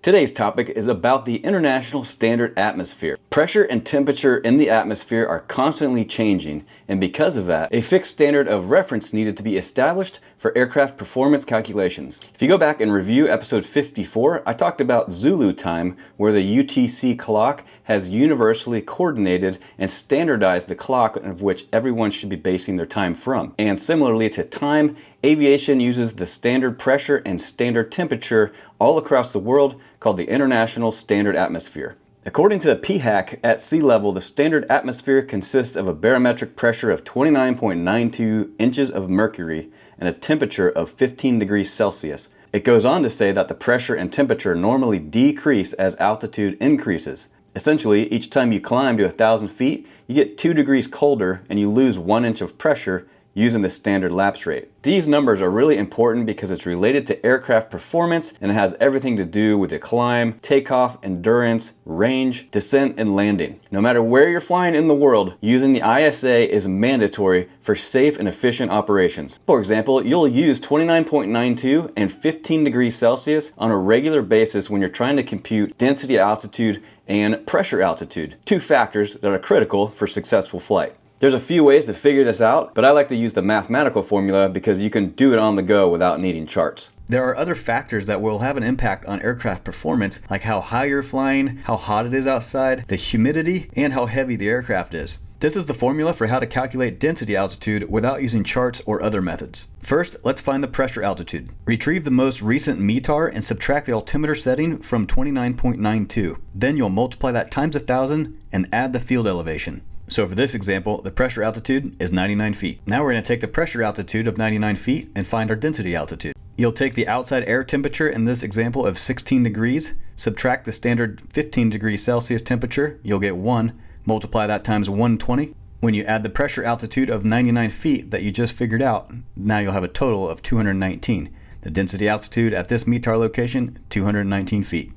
Today's topic is about the International Standard Atmosphere. Pressure and temperature in the atmosphere are constantly changing, and because of that, a fixed standard of reference needed to be established for aircraft performance calculations. If you go back and review episode 54, I talked about Zulu time, where the UTC clock has universally coordinated and standardized the clock of which everyone should be basing their time from. And similarly to time, aviation uses the standard pressure and standard temperature all across the world, called the International Standard Atmosphere. According to the PHAC, at sea level, the standard atmosphere consists of a barometric pressure of 29.92 inches of mercury and a temperature of 15 degrees Celsius. It goes on to say that the pressure and temperature normally decrease as altitude increases. Essentially, each time you climb to 1,000 feet, you get 2 degrees colder and you lose 1 inch of pressure using the standard lapse rate. These numbers are really important because it's related to aircraft performance and it has everything to do with the climb, takeoff, endurance, range, descent, and landing. No matter where you're flying in the world, using the ISA is mandatory for safe and efficient operations. For example, you'll use 29.92 and 15 degrees Celsius on a regular basis when you're trying to compute density altitude and pressure altitude, two factors that are critical for successful flight. There's a few ways to figure this out, but I like to use the mathematical formula because you can do it on the go without needing charts. There are other factors that will have an impact on aircraft performance, like how high you're flying, how hot it is outside, the humidity, and how heavy the aircraft is. This is the formula for how to calculate density altitude without using charts or other methods. First, let's find the pressure altitude. Retrieve the most recent METAR and subtract the altimeter setting from 29.92. Then you'll multiply that times 1,000 and add the field elevation. So for this example, the pressure altitude is 99 feet. Now we're going to take the pressure altitude of 99 feet and find our density altitude. You'll take the outside air temperature in this example of 16 degrees, subtract the standard 15 degrees Celsius temperature, you'll get 1, multiply that times 120. When you add the pressure altitude of 99 feet that you just figured out, now you'll have a total of 219. The density altitude at this METAR location, 219 feet.